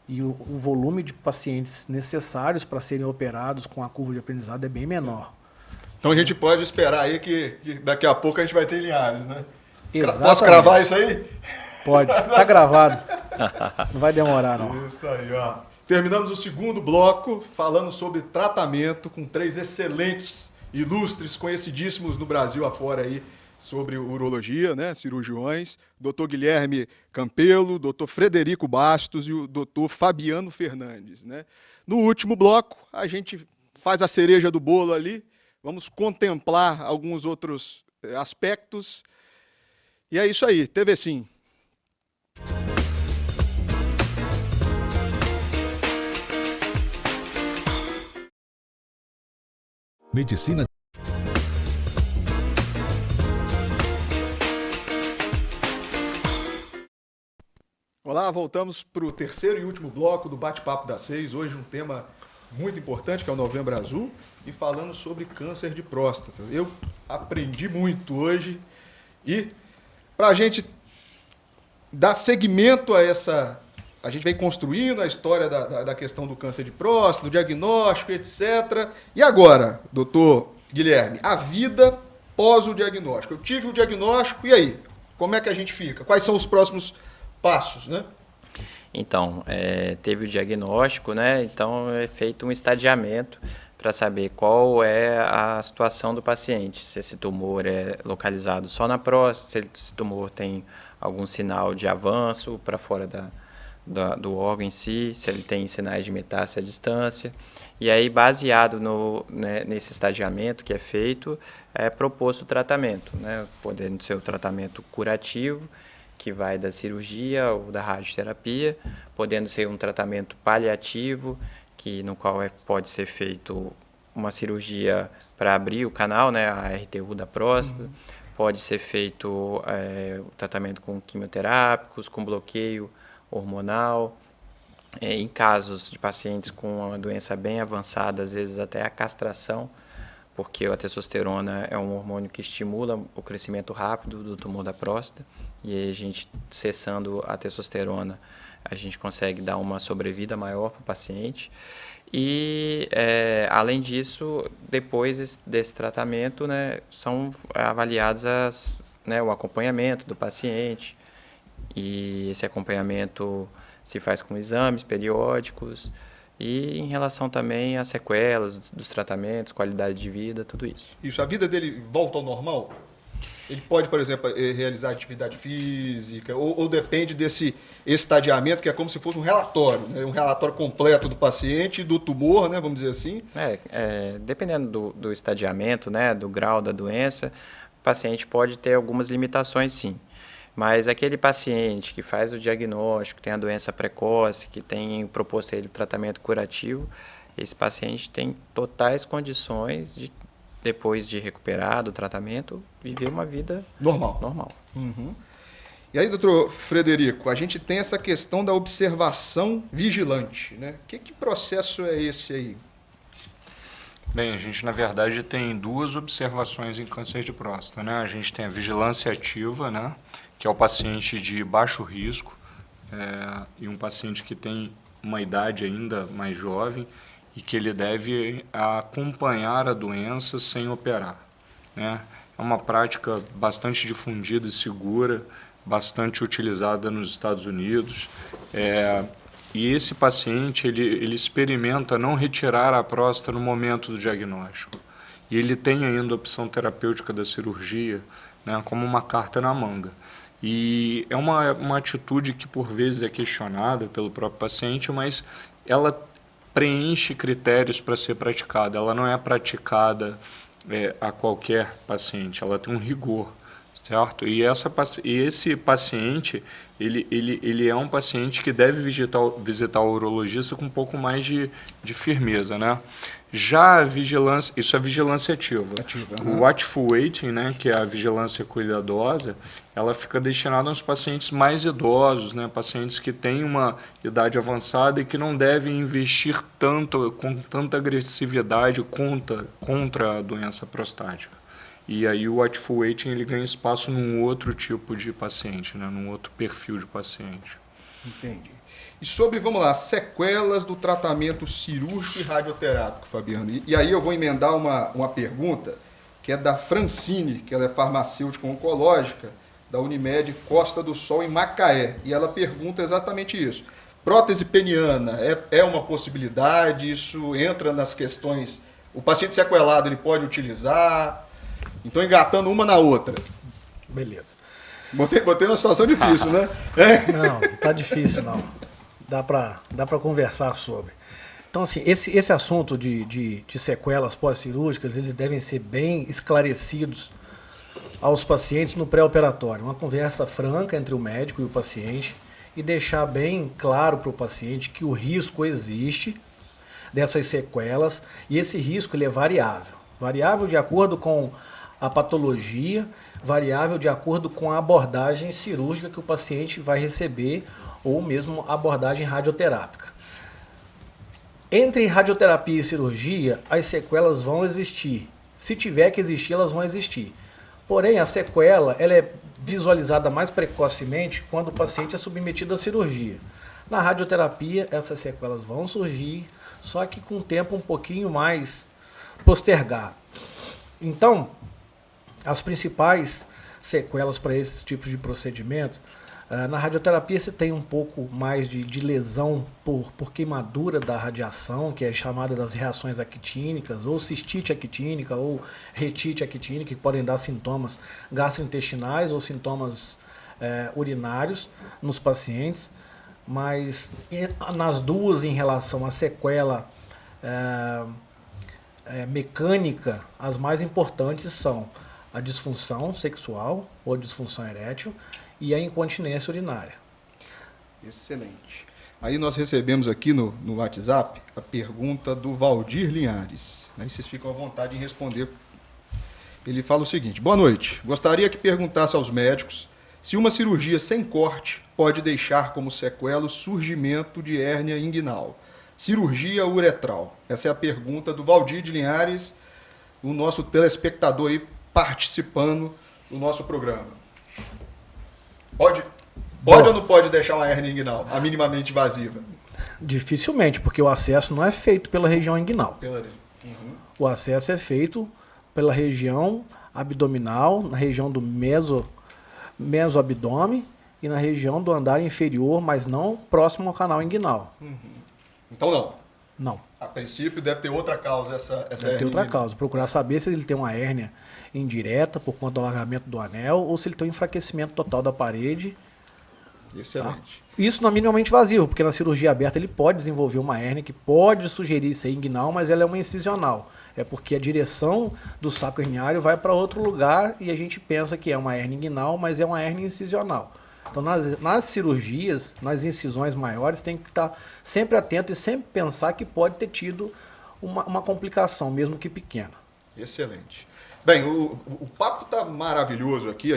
E o volume de pacientes necessários para serem operados com a curva de aprendizado é bem menor. Então a gente pode esperar aí que daqui a pouco a gente vai ter Linhares, né? Exatamente. Posso cravar isso aí? Pode, está gravado. Não vai demorar, não. Isso aí, ó. Terminamos o segundo bloco falando sobre tratamento com 3 excelentes, ilustres, conhecidíssimos no Brasil afora aí, sobre urologia, né, cirurgiões, Dr. Guilherme Campelo, Dr. Frederico Bastos e o Dr. Fabiano Fernandes, né? No último bloco, a gente faz a cereja do bolo ali, vamos contemplar alguns outros aspectos, e é isso aí, TV Sim. Medicina. Olá, voltamos para o terceiro e último bloco do Bate-Papo das 6. Hoje um tema muito importante, que é o Novembro Azul, e falando sobre câncer de próstata. Eu aprendi muito hoje e para a gente dar seguimento a essa... A gente vem construindo a história da questão do câncer de próstata, do diagnóstico, etc. E agora, doutor Guilherme, a vida pós o diagnóstico. Eu tive o diagnóstico, e aí? Como é que a gente fica? Quais são os próximos passos, né? Então, teve o diagnóstico, né? Então é feito um estadiamento para saber qual é a situação do paciente. Se esse tumor é localizado só na próstata, se esse tumor tem algum sinal de avanço para fora do órgão em si, se ele tem sinais de metástase à distância. E aí, baseado nesse estadiamento que é feito, é proposto o tratamento, né? Podendo ser o tratamento curativo, que vai da cirurgia ou da radioterapia, podendo ser um tratamento paliativo, no qual pode ser feito uma cirurgia para abrir o canal, né, a RTU da próstata, pode ser feito o tratamento com quimioterápicos, com bloqueio hormonal, em casos de pacientes com uma doença bem avançada, às vezes até a castração, porque a testosterona é um hormônio que estimula o crescimento rápido do tumor da próstata, e aí a gente, cessando a testosterona, a gente consegue dar uma sobrevida maior para o paciente. E, além disso, depois desse tratamento, né, são avaliados o acompanhamento do paciente, e esse acompanhamento se faz com exames periódicos e em relação também às sequelas dos tratamentos, qualidade de vida, tudo isso. Isso, a vida dele volta ao normal? Ele pode, por exemplo, realizar atividade física ou depende desse estadiamento, que é como se fosse um relatório, né? Um relatório completo do paciente, do tumor, né? Vamos dizer assim? Dependendo do estadiamento, né? Do grau da doença, o paciente pode ter algumas limitações, sim. Mas aquele paciente que faz o diagnóstico, tem a doença precoce, que tem proposto a ele tratamento curativo, esse paciente tem totais condições de, depois de recuperar do tratamento, viver uma vida normal. Uhum. E aí, doutor Frederico, a gente tem essa questão da observação vigilante, né? Que processo é esse aí? Bem, a gente, na verdade, tem duas observações em câncer de próstata, né? A gente tem a vigilância ativa, né? Que é o paciente de baixo risco, e um paciente que tem uma idade ainda mais jovem e que ele deve acompanhar a doença sem operar, né? É uma prática bastante difundida e segura, bastante utilizada nos Estados Unidos. E esse paciente, ele experimenta não retirar a próstata no momento do diagnóstico. E ele tem ainda a opção terapêutica da cirurgia, né, como uma carta na manga. E é uma atitude que, por vezes, é questionada pelo próprio paciente, mas ela preenche critérios para ser praticada. Ela não é praticada a qualquer paciente, ela tem um rigor. Certo? E esse paciente, ele é um paciente que deve visitar o urologista com um pouco mais de firmeza, né? Já a vigilância, isso é vigilância ativa. O watchful waiting, né, que é a vigilância cuidadosa, ela fica destinada aos pacientes mais idosos, né, pacientes que têm uma idade avançada e que não devem investir com tanta agressividade contra a doença prostática. E aí o watchful waiting ele ganha espaço num outro tipo de paciente, né? Num outro perfil de paciente. Entendi. E sobre, vamos lá, sequelas do tratamento cirúrgico e radioterápico, Fabiano. E aí eu vou emendar uma pergunta que é da Francine, que ela é farmacêutica oncológica da Unimed Costa do Sol, em Macaé. E ela pergunta exatamente isso. Prótese peniana é uma possibilidade? Isso entra nas questões... O paciente sequelado ele pode utilizar... Então, engatando uma na outra. Beleza. Botei numa situação difícil, né? Não, tá difícil não. Dá para conversar sobre. Então, assim, esse assunto de sequelas pós-cirúrgicas, eles devem ser bem esclarecidos aos pacientes no pré-operatório. Uma conversa franca entre o médico e o paciente e deixar bem claro para o paciente que o risco existe dessas sequelas e esse risco ele é variável. Variável de acordo com a patologia, variável de acordo com a abordagem cirúrgica que o paciente vai receber ou mesmo a abordagem radioterápica. Entre radioterapia e cirurgia, as sequelas vão existir. Se tiver que existir, elas vão existir. Porém, a sequela ela é visualizada mais precocemente quando o paciente é submetido à cirurgia. Na radioterapia, essas sequelas vão surgir, só que com um tempo um pouquinho mais postergado. Então, as principais sequelas para esses tipos de procedimento, na radioterapia você tem um pouco mais de lesão por queimadura da radiação, que é chamada das reações actínicas, ou cistite actínica, ou retite actínica, que podem dar sintomas gastrointestinais ou sintomas urinários nos pacientes. Mas nas duas, em relação à sequela mecânica, as mais importantes são a disfunção sexual ou disfunção erétil e a incontinência urinária. Excelente. Aí nós recebemos aqui no WhatsApp a pergunta do Valdir Linhares. Aí vocês ficam à vontade em responder. Ele fala o seguinte: boa noite. Gostaria que perguntasse aos médicos se uma cirurgia sem corte pode deixar como sequela o surgimento de hérnia inguinal. Cirurgia uretral. Essa é a pergunta do Valdir de Linhares, o nosso telespectador aí participando do nosso programa. Pode ou não pode deixar uma hérnia inguinal, a minimamente invasiva? Dificilmente, porque o acesso não é feito pela região inguinal. O acesso é feito pela região abdominal, na região do mesoabdômen e na região do andar inferior, mas não próximo ao canal inguinal. Então não? Não. A princípio deve ter outra causa essa hérnia. Deve ter outra causa. Procurar saber se ele tem uma hérnia indireta por conta do alargamento do anel ou se ele tem um enfraquecimento total da parede. Excelente. Tá? Isso não é minimamente invasivo, porque na cirurgia aberta ele pode desenvolver uma hérnia que pode sugerir ser inguinal, mas ela é uma incisional. É porque a direção do saco herniário vai para outro lugar e a gente pensa que é uma hérnia inguinal, mas é uma hérnia incisional. Então, nas cirurgias, nas incisões maiores, tem que estar sempre atento e sempre pensar que pode ter tido uma complicação, mesmo que pequena. Excelente. Bem, o papo está maravilhoso aqui,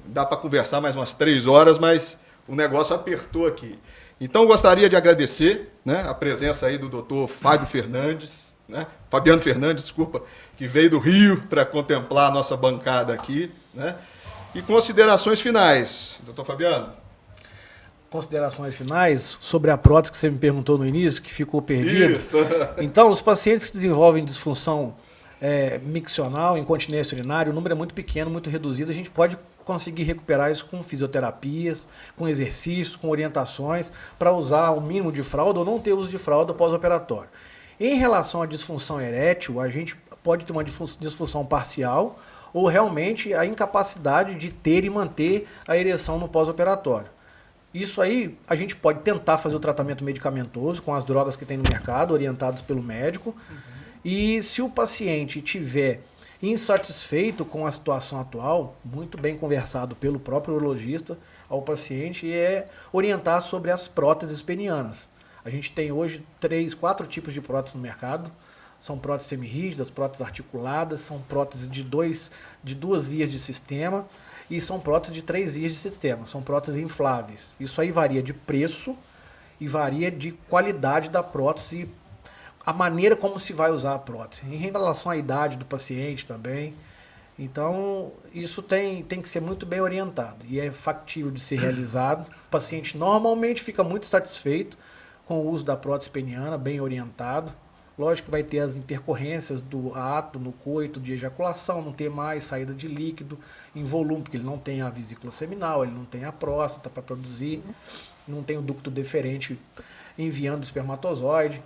dá para conversar mais umas 3 horas, mas o negócio apertou aqui. Então, eu gostaria de agradecer, né, a presença aí do Dr. Fábio Fernandes, né? Fabiano Fernandes, desculpa, que veio do Rio para contemplar a nossa bancada aqui, né? E considerações finais, doutor Fabiano. Considerações finais sobre a prótese que você me perguntou no início, que ficou perdida. Isso. Então, os pacientes que desenvolvem disfunção miccional, incontinência urinária, o número é muito pequeno, muito reduzido, a gente pode conseguir recuperar isso com fisioterapias, com exercícios, com orientações, para usar o mínimo de fralda ou não ter uso de fralda pós-operatório. Em relação à disfunção erétil, a gente pode ter uma disfunção parcial ou realmente a incapacidade de ter e manter a ereção no pós-operatório. Isso aí, a gente pode tentar fazer o tratamento medicamentoso com as drogas que tem no mercado, orientados pelo médico. E se o paciente tiver insatisfeito com a situação atual, muito bem conversado pelo próprio urologista ao paciente, é orientar sobre as próteses penianas. A gente tem hoje 4 tipos de próteses no mercado. São próteses semirrígidas, próteses articuladas, são próteses de 2 vias de sistema e são próteses de 3 vias de sistema. São próteses infláveis. Isso aí varia de preço e varia de qualidade da prótese, a maneira como se vai usar a prótese. Em relação à idade do paciente também. Então, isso tem que ser muito bem orientado e é factível de ser realizado. O paciente normalmente fica muito satisfeito com o uso da prótese peniana, bem orientado. Lógico que vai ter as intercorrências do ato no coito, de ejaculação, não ter mais saída de líquido em volume, porque ele não tem a vesícula seminal, ele não tem a próstata para produzir, não tem o ducto deferente enviando o espermatozoide,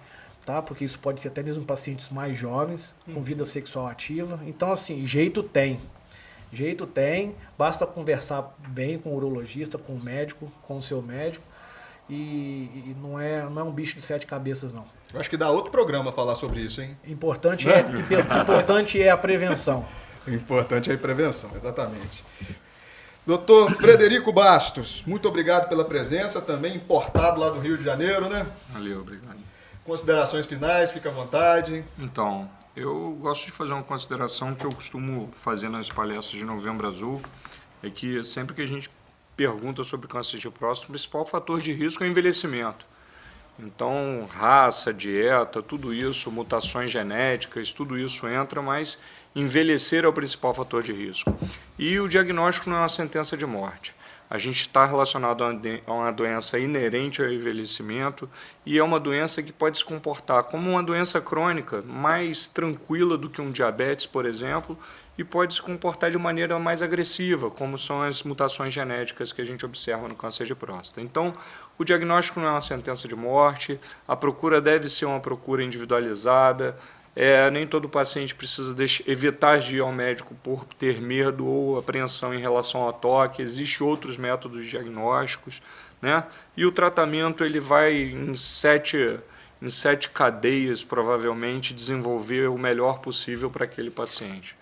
tá? Porque isso pode ser até mesmo em pacientes mais jovens, com vida sexual ativa. Então, assim, jeito tem, basta conversar bem com o urologista, com o médico, com o seu médico, e não é um bicho de 7 cabeças, não. Eu acho que dá outro programa falar sobre isso, hein? Importante é a prevenção. O importante é a prevenção, exatamente. Doutor Frederico Bastos, muito obrigado pela presença, também importado lá do Rio de Janeiro, né? Valeu, obrigado. Considerações finais, fica à vontade. Então, eu gosto de fazer uma consideração que eu costumo fazer nas palestras de Novembro Azul, é que sempre que a gente pergunta sobre câncer de próstata, o principal fator de risco é o envelhecimento. Então, raça, dieta, tudo isso, mutações genéticas, tudo isso entra, mas envelhecer é o principal fator de risco. E o diagnóstico não é uma sentença de morte. A gente está relacionado a uma doença inerente ao envelhecimento e é uma doença que pode se comportar como uma doença crônica, mais tranquila do que um diabetes, por exemplo, e pode se comportar de maneira mais agressiva, como são as mutações genéticas que a gente observa no câncer de próstata. Então, o diagnóstico não é uma sentença de morte, a procura deve ser uma procura individualizada, nem todo paciente precisa evitar de ir ao médico por ter medo ou apreensão em relação ao toque, existem outros métodos diagnósticos, né? E o tratamento ele vai em sete cadeias, provavelmente, desenvolver o melhor possível para aquele paciente.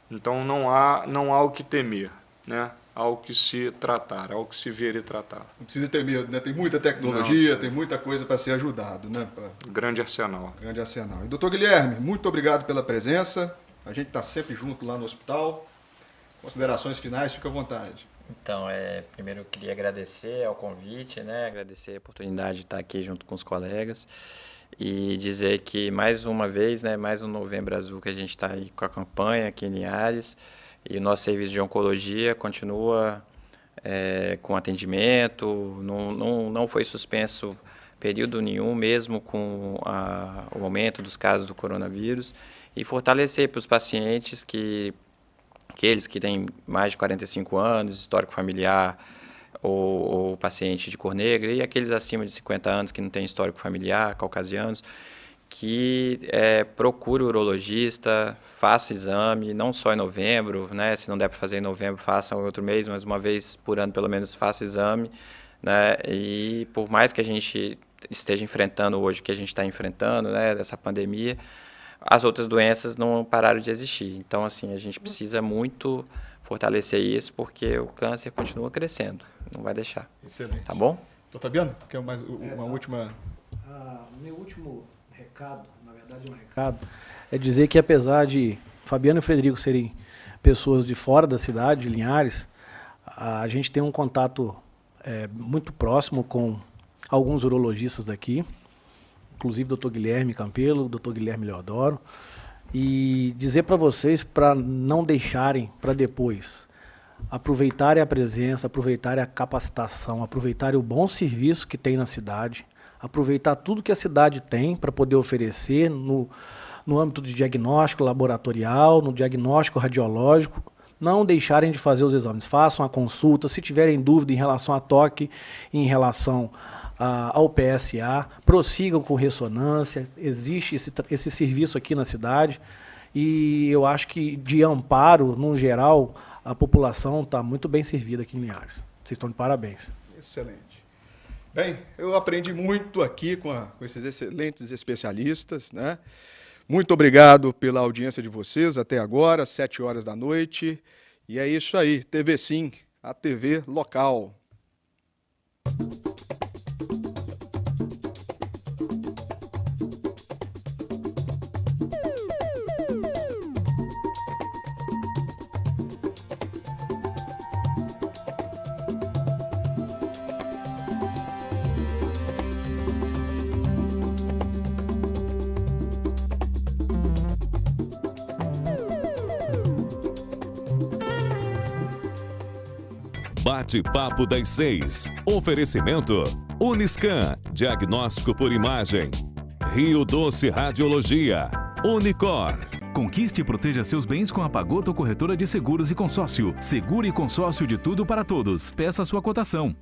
Então não há o que temer, né? Há o que se tratar, há o que se ver e tratar. Não precisa ter medo, né? Tem muita tecnologia, tem muita coisa para ser ajudado, né? Grande arsenal. Grande arsenal. E doutor Guilherme, muito obrigado pela presença. A gente está sempre junto lá no hospital. Considerações finais, fica à vontade. Então, primeiro eu queria agradecer ao convite, né? Agradecer a oportunidade de estar aqui junto com os colegas e dizer que mais uma vez, né? Mais um Novembro Azul que a gente está aí com a campanha aqui em Linhares. E o nosso serviço de oncologia continua com atendimento, não foi suspenso período nenhum, mesmo com o aumento dos casos do coronavírus, e fortalecer para os pacientes aqueles que têm mais de 45 anos, histórico familiar ou paciente de cor negra, e aqueles acima de 50 anos que não têm histórico familiar, caucasianos, que procure o urologista, faça o exame, não só em novembro, né? Se não der para fazer em novembro, faça em outro mês, mas uma vez por ano, pelo menos, faça o exame, né? E por mais que a gente esteja enfrentando hoje o que a gente está enfrentando, né? Dessa pandemia, as outras doenças não pararam de existir. Então, assim, a gente precisa muito fortalecer isso, porque o câncer continua crescendo, não vai deixar. Excelente. Tá bom? Doutor Fabiano, quer mais uma última... Meu último recado, na verdade um recado, é dizer que apesar de Fabiano e Frederico serem pessoas de fora da cidade, de Linhares, a gente tem um contato muito próximo com alguns urologistas daqui, inclusive Dr. Guilherme Campelo, Dr. Guilherme Leodoro, e dizer para vocês para não deixarem para depois. Aproveitarem a presença, aproveitarem a capacitação, aproveitarem o bom serviço que tem na cidade, aproveitar tudo que a cidade tem para poder oferecer no âmbito de diagnóstico laboratorial, no diagnóstico radiológico. Não deixarem de fazer os exames, façam a consulta, se tiverem dúvida em relação a toque, em relação ao PSA, prossigam com ressonância, existe esse serviço aqui na cidade e eu acho que de amparo, no geral, a população está muito bem servida aqui em Linhares. Vocês estão de parabéns. Excelente. Bem, eu aprendi muito aqui com esses excelentes especialistas, né? Muito obrigado pela audiência de vocês até agora, 19h. E é isso aí, TV Sim, a TV local. Bate-papo das 6. Oferecimento Uniscan, diagnóstico por imagem. Rio Doce Radiologia. Unicor. Conquiste e proteja seus bens com a Pagoto Corretora de Seguros e Consórcio. Seguro e consórcio de tudo para todos. Peça sua cotação.